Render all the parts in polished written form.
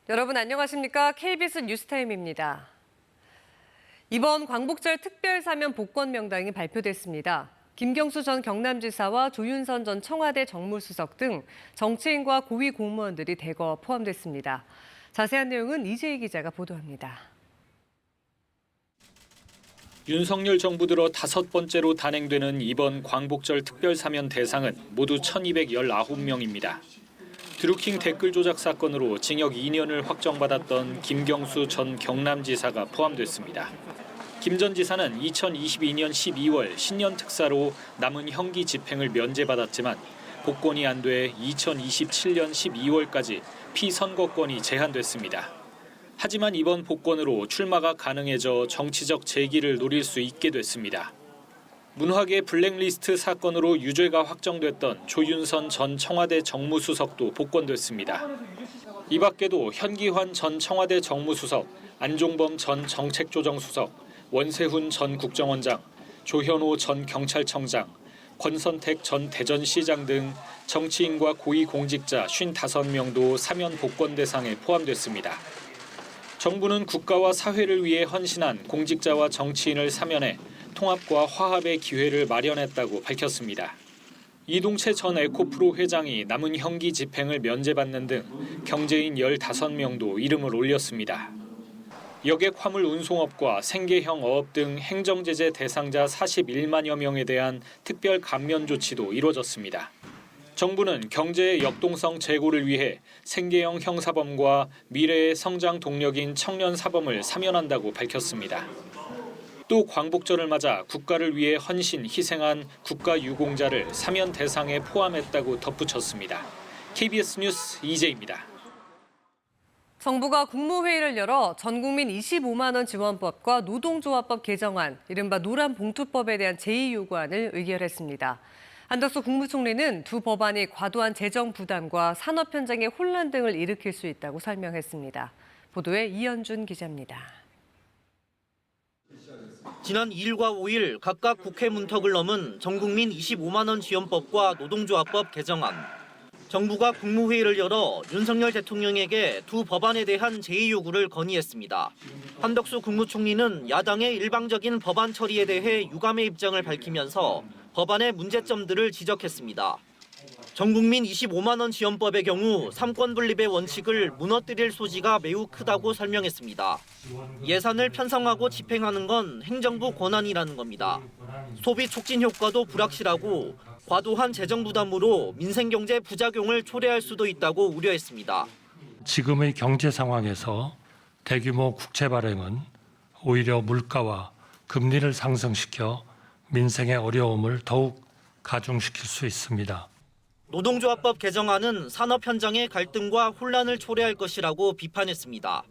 여러분 안녕하십니까? KBS 뉴스타임입니다. 이번 광복절 특별사면 복권 명단이 발표됐습니다. 김경수 전 경남지사와 조윤선 전 청와대 정무수석 등 정치인과 고위 공무원들이 대거 포함됐습니다. 자세한 내용은 이재희 기자가 보도합니다. 윤석열 정부 들어 5번째로 단행되는 이번 광복절 특별사면 대상은 모두 1,219명입니다. 드루킹 댓글 조작 사건으로 징역 2년을 확정받았던 김경수 전 경남지사가 포함됐습니다. 김 전 지사는 2022년 12월 신년 특사로 남은 형기 집행을 면제받았지만 복권이 안 돼 2027년 12월까지 피선거권이 제한됐습니다. 하지만 이번 복권으로 출마가 가능해져 정치적 재기를 노릴 수 있게 됐습니다. 문화계 블랙리스트 사건으로 유죄가 확정됐던 조윤선 전 청와대 정무수석도 복권됐습니다. 이 밖에도 현기환 전 청와대 정무수석, 안종범 전 정책조정수석, 원세훈 전 국정원장, 조현오 전 경찰청장, 권선택 전 대전시장 등 정치인과 고위공직자 55명도 사면 복권 대상에 포함됐습니다. 정부는 국가와 사회를 위해 헌신한 공직자와 정치인을 사면해 통합과 화합의 기회를 마련했다고 밝혔습니다. 이동채 전 에코프로 회장이 남은 형기 집행을 면제받는 등 경제인 15명도 이름을 올렸습니다. 여객 화물 운송업과 생계형 어업 등 행정제재 대상자 41만여 명에 대한 특별 감면 조치도 이뤄졌습니다. 정부는 경제의 역동성 제고를 위해 생계형 형사범과 미래의 성장 동력인 청년 사범을 사면한다고 밝혔습니다. 또 광복절을 맞아 국가를 위해 헌신, 희생한 국가유공자를 사면 대상에 포함했다고 덧붙였습니다. KBS 뉴스 이재입니다. 정부가 국무회의를 열어 전국민 25만 원 지원법과 노동조합법 개정안, 이른바 노란봉투법에 대한 제2요구안을 의결했습니다. 한덕수 국무총리는 두 법안이 과도한 재정 부담과 산업 현장의 혼란 등을 일으킬 수 있다고 설명했습니다. 보도에 이현준 기자입니다. 지난 2일과 5일 각각 국회 문턱을 넘은 전국민 25만 원 지원법과 노동조합법 개정안. 정부가 국무회의를 열어 윤석열 대통령에게 두 법안에 대한 제2요구를 건의했습니다. 한덕수 국무총리는 야당의 일방적인 법안 처리에 대해 유감의 입장을 밝히면서 법안의 문제점들을 지적했습니다. 전국민 25만 원 지원법의 경우 삼권 분립의 원칙을 무너뜨릴 소지가 매우 크다고 설명했습니다. 예산을 편성하고 집행하는 건 행정부 권한이라는 겁니다. 소비 촉진 효과도 불확실하고 과도한 재정 부담으로 민생 경제 부작용을 초래할 수도 있다고 우려했습니다. 지금의 경제 상황에서 대규모 국채 발행은 오히려 물가와 금리를 상승시켜 민생의 어려움을 더욱 가중시킬 수 있습니다. 노동조합법 개정안은 산업 현장의 갈등과 혼란을 초래할 것이라고 비판했습니다.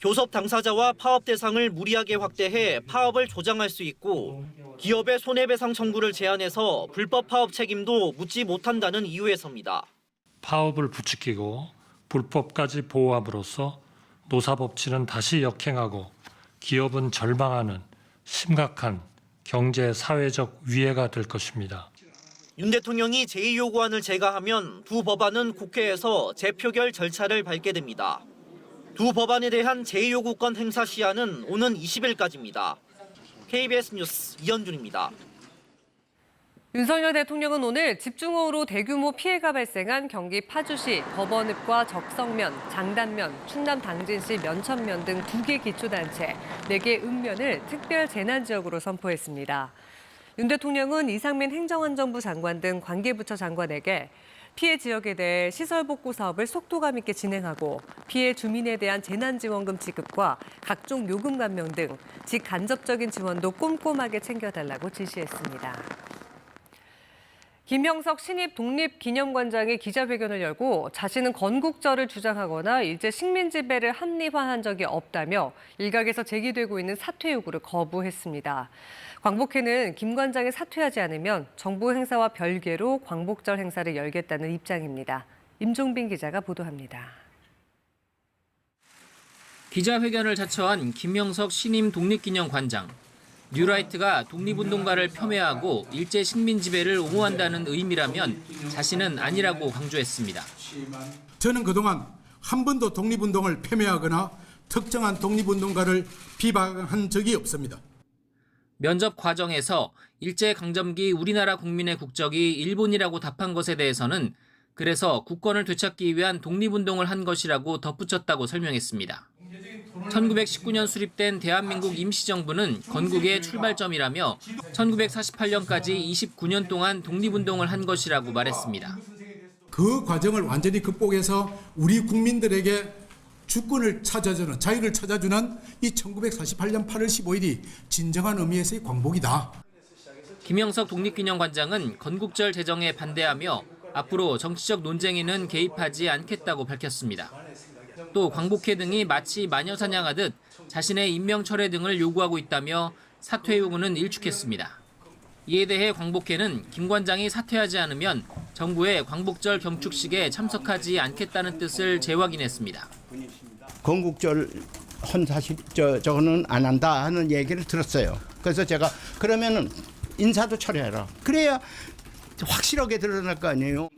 교섭 당사자와 파업 대상을 무리하게 확대해 파업을 조장할 수 있고 기업의 손해배상 청구를 제한해서 불법 파업 책임도 묻지 못한다는 이유에서입니다. 파업을 부추기고 불법까지 보호함으로써 노사법치는 다시 역행하고 기업은 절망하는 심각한 경제 사회적 위해가 될 것입니다. 윤 대통령이 제2요구안을 제거하면 두 법안은 국회에서 재표결 절차를 밟게 됩니다. 두 법안에 대한 제2요구권 행사 시한은 오는 20일까지입니다. KBS 뉴스 이현준입니다. 윤석열 대통령은 오늘 집중호우로 대규모 피해가 발생한 경기 파주시 법원읍과 적성면, 장단면, 충남 당진시 면천면 등 2개 기초단체, 4개 읍면을 특별 재난지역으로 선포했습니다. 윤 대통령은 이상민 행정안전부 장관 등 관계부처 장관에게 피해 지역에 대해 시설 복구 사업을 속도감 있게 진행하고 피해 주민에 대한 재난지원금 지급과 각종 요금 감면 등 직간접적인 지원도 꼼꼼하게 챙겨달라고 지시했습니다. 김형석 신입 독립기념관장이 기자회견을 열고 자신은 건국절을 주장하거나 일제 식민 지배를 합리화한 적이 없다며 일각에서 제기되고 있는 사퇴 요구를 거부했습니다. 광복회는 김 관장이 사퇴하지 않으면 정부 행사와 별개로 광복절 행사를 열겠다는 입장입니다. 임종빈 기자가 보도합니다. 기자회견을 자처한 김형석 신임 독립기념관장. 뉴라이트가 독립운동가를 폄훼하고 일제 식민 지배를 옹호한다는 의미라면 자신은 아니라고 강조했습니다. 저는 그동안 한 번도 독립운동을 폄훼하거나 특정한 독립운동가를 비방한 적이 없습니다. 면접 과정에서 일제강점기 우리나라 국민의 국적이 일본이라고 답한 것에 대해서는 그래서 국권을 되찾기 위한 독립운동을 한 것이라고 덧붙였다고 설명했습니다. 1919년 수립된 대한민국 임시정부는 건국의 출발점이라며 1948년까지 29년 동안 독립운동을 한 것이라고 말했습니다. 그 과정을 완전히 극복해서 우리 국민들에게 주권을 찾아주는, 자유를 찾아주는 이 1948년 8월 15일이 진정한 의미에서의 광복이다. 김영석 독립기념관장은 건국절 제정에 반대하며 앞으로 정치적 논쟁에는 개입하지 않겠다고 밝혔습니다. 또 광복회 등이 마치 마녀 사냥하듯 자신의 임명 철회 등을 요구하고 있다며 사퇴 요구는 일축했습니다. 이에 대해 광복회는 김 관장이 사퇴하지 않으면 정부의 광복절 경축식에 참석하지 않겠다는 뜻을 재확인했습니다. 건국절 헌사식 저거는 안 한다 하는 얘기를 들었어요. 그래서 제가 그러면은 인사도 철회해라. 그래야 확실하게 드러날 거 아니에요.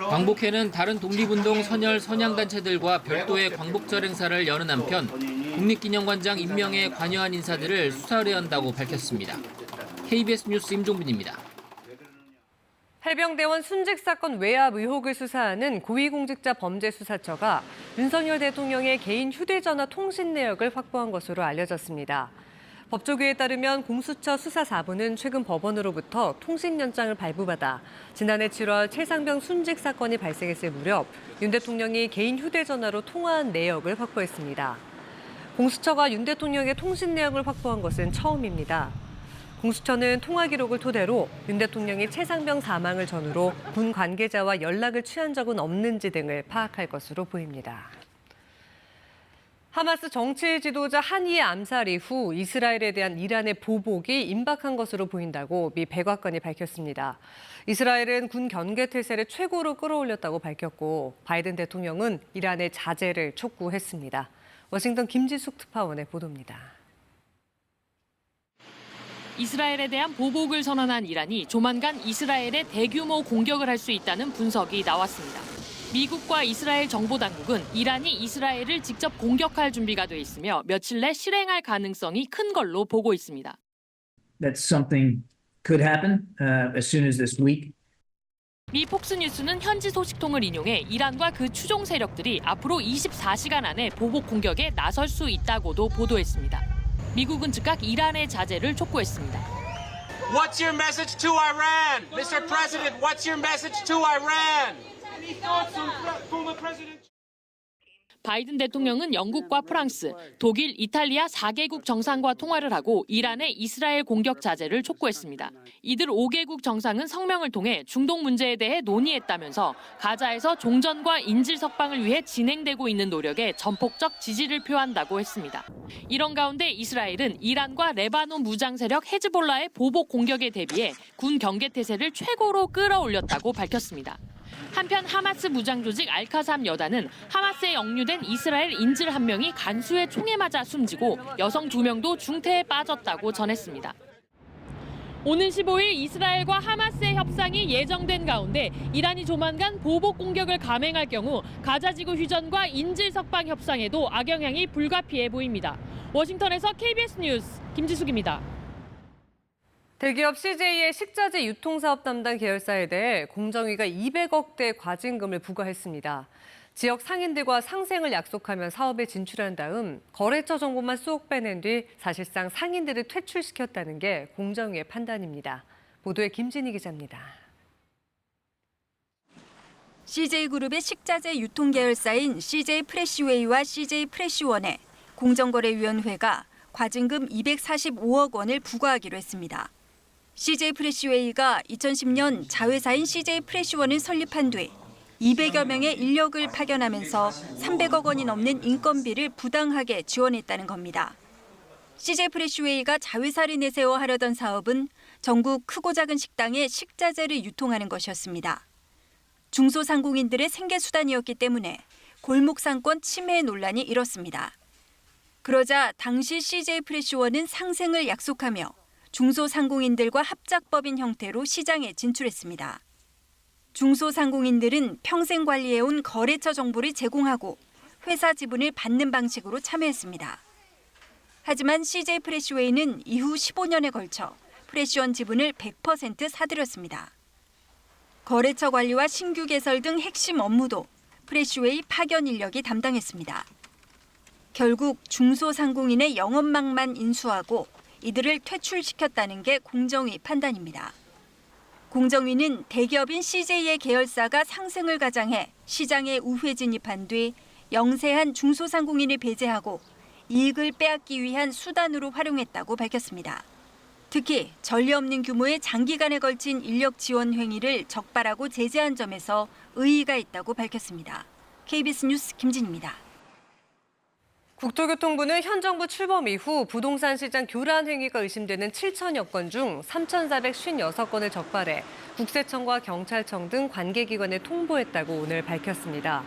광복회는 다른 독립운동 선열 선양단체들과 별도의 광복절 행사를 여는 한편 독립기념관장 임명에 관여한 인사들을 수사 의뢰한다고 밝혔습니다. KBS 뉴스 임종빈입니다. 해병대원 순직 사건 외압 의혹을 수사하는 고위공직자 범죄수사처가 윤석열 대통령의 개인 휴대전화 통신 내역을 확보한 것으로 알려졌습니다. 법조계에 따르면 공수처 수사 4부는 최근 법원으로부터 통신 연장을 발부받아 지난해 7월 최상병 순직 사건이 발생했을 무렵 윤 대통령이 개인 휴대전화로 통화한 내역을 확보했습니다. 공수처가 윤 대통령의 통신 내역을 확보한 것은 처음입니다. 공수처는 통화 기록을 토대로 윤 대통령이 최상병 사망을 전후로 군 관계자와 연락을 취한 적은 없는지 등을 파악할 것으로 보입니다. 하마스 정치 지도자 하니의 암살 이후 이스라엘에 대한 이란의 보복이 임박한 것으로 보인다고 미 백악관이 밝혔습니다. 이스라엘은 군 경계 태세를 최고로 끌어올렸다고 밝혔고 바이든 대통령은 이란의 자제를 촉구했습니다. 워싱턴 김지숙 특파원의 보도입니다. 이스라엘에 대한 보복을 선언한 이란이 조만간 이스라엘에 대규모 공격을 할 수 있다는 분석이 나왔습니다. 미국과 이스라엘 정보당국은 이란이 이스라엘을 직접 공격할 준비가 돼 있으며 며칠 내 실행할 가능성이 큰 걸로 보고 있습니다. That something could happen as soon as this week. 미 폭스뉴스는 현지 소식통을 인용해 이란과 그 추종 세력들이 앞으로 24시간 안에 보복 공격에 나설 수 있다고도 보도했습니다. 미국은 즉각 이란의 자제를 촉구했습니다. What's your message to Iran? Mr. President, what's your message to Iran? Any thoughts on former President? 바이든 대통령은 영국과 프랑스, 독일, 이탈리아 4개국 정상과 통화를 하고 이란의 이스라엘 공격 자제를 촉구했습니다. 이들 5개국 정상은 성명을 통해 중동 문제에 대해 논의했다면서 가자에서 종전과 인질 석방을 위해 진행되고 있는 노력에 전폭적 지지를 표한다고 했습니다. 이런 가운데 이스라엘은 이란과 레바논 무장 세력 헤즈볼라의 보복 공격에 대비해 군 경계 태세를 최고로 끌어올렸다고 밝혔습니다. 한편 하마스 무장 조직 알카삼 여단은 하마스에 억류된 이스라엘 인질 1명이 간수의 총에 맞아 숨지고 여성 2명도 중태에 빠졌다고 전했습니다. 오는 15일 이스라엘과 하마스의 협상이 예정된 가운데 이란이 조만간 보복 공격을 감행할 경우 가자지구 휴전과 인질 석방 협상에도 악영향이 불가피해 보입니다. 워싱턴에서 KBS 뉴스 김지숙입니다. 대기업 CJ의 식자재 유통사업 담당 계열사에 대해 공정위가 200억대 과징금을 부과했습니다. 지역 상인들과 상생을 약속하면 사업에 진출한 다음 거래처 정보만 쏙 빼낸 뒤 사실상 상인들을 퇴출시켰다는 게 공정위의 판단입니다. 보도에 김진희 기자입니다. CJ그룹의 식자재 유통 계열사인 CJ프레시웨이와 CJ프레시원에 공정거래위원회가 과징금 245억 원을 부과하기로 했습니다. CJ프레시웨이가 2010년 자회사인 CJ프레시원을 설립한 뒤 200여 명의 인력을 파견하면서 300억 원이 넘는 인건비를 부당하게 지원했다는 겁니다. CJ프레시웨이가 자회사를 내세워 하려던 사업은 전국 크고 작은 식당에 식자재를 유통하는 것이었습니다. 중소상공인들의 생계수단이었기 때문에 골목상권 침해 논란이 일었습니다. 그러자 당시 CJ프레시원은 상생을 약속하며 중소상공인들과 합작법인 형태로 시장에 진출했습니다. 중소상공인들은 평생 관리해온 거래처 정보를 제공하고 회사 지분을 받는 방식으로 참여했습니다. 하지만 CJ 프레시웨이는 이후 15년에 걸쳐 프레시원 지분을 100% 사들였습니다. 거래처 관리와 신규 개설 등 핵심 업무도 프레시웨이 파견 인력이 담당했습니다. 결국 중소상공인의 영업망만 인수하고 이들을 퇴출시켰다는 게 공정위 판단입니다. 공정위는 대기업인 CJ의 계열사가 상승을 가장해 시장에 우회 진입한 뒤 영세한 중소상공인을 배제하고 이익을 빼앗기 위한 수단으로 활용했다고 밝혔습니다. 특히 전례 없는 규모의 장기간에 걸친 인력 지원 행위를 적발하고 제재한 점에서 의의가 있다고 밝혔습니다. KBS 뉴스 김진입니다. 국토교통부는 현 정부 출범 이후 부동산 시장 교란 행위가 의심되는 7천여 건 중 3,456건을 적발해 국세청과 경찰청 등 관계기관에 통보했다고 오늘 밝혔습니다.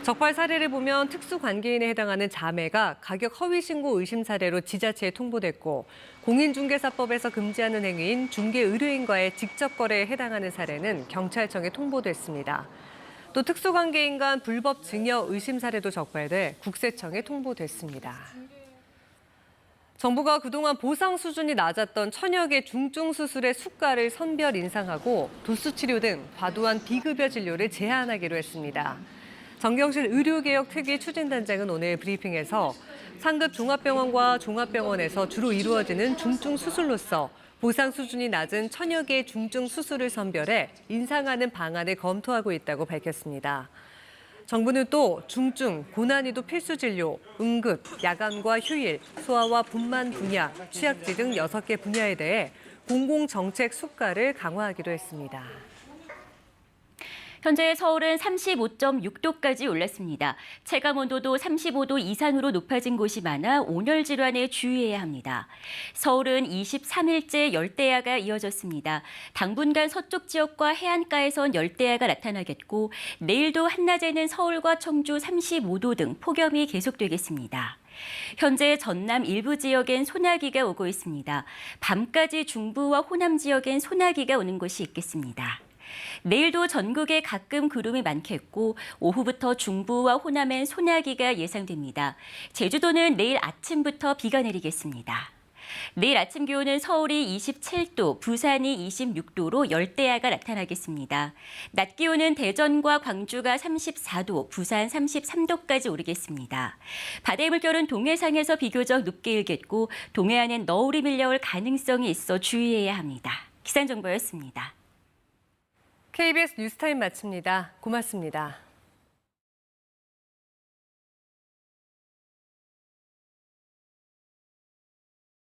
적발 사례를 보면 특수관계인에 해당하는 자매가 가격 허위 신고 의심 사례로 지자체에 통보됐고 공인중개사법에서 금지하는 행위인 중개의뢰인과의 직접 거래에 해당하는 사례는 경찰청에 통보됐습니다. 또 특수관계인 간 불법 증여 의심 사례도 적발돼 국세청에 통보됐습니다. 정부가 그동안 보상 수준이 낮았던 천여 개 중증 수술의 수가를 선별 인상하고 도수치료 등 과도한 비급여 진료를 제한하기로 했습니다. 정경실 의료개혁 특위 추진단장은 오늘 브리핑에서 상급 종합병원과 종합병원에서 주로 이루어지는 중증 수술로서 보상 수준이 낮은 천여 개의 중증 수술을 선별해 인상하는 방안을 검토하고 있다고 밝혔습니다. 정부는 또 중증, 고난이도 필수 진료, 응급, 야간과 휴일, 소아와 분만 분야, 취약지 등 6개 분야에 대해 공공정책 수가를 강화하기로 했습니다. 현재 서울은 35.6도까지 올랐습니다. 체감온도도 35도 이상으로 높아진 곳이 많아 온열 질환에 주의해야 합니다. 서울은 23일째 열대야가 이어졌습니다. 당분간 서쪽 지역과 해안가에선 열대야가 나타나겠고 내일도 한낮에는 서울과 청주 35도 등 폭염이 계속되겠습니다. 현재 전남 일부 지역엔 소나기가 오고 있습니다. 밤까지 중부와 호남 지역엔 소나기가 오는 곳이 있겠습니다. 내일도 전국에 가끔 구름이 많겠고 오후부터 중부와 호남엔 소나기가 예상됩니다. 제주도는 내일 아침부터 비가 내리겠습니다. 내일 아침 기온은 서울이 27도, 부산이 26도로 열대야가 나타나겠습니다. 낮 기온은 대전과 광주가 34도, 부산 33도까지 오르겠습니다. 바다의 물결은 동해상에서 비교적 높게 일겠고 동해안엔 너울이 밀려올 가능성이 있어 주의해야 합니다. 기상정보였습니다. KBS 뉴스타임 마칩니다. 고맙습니다.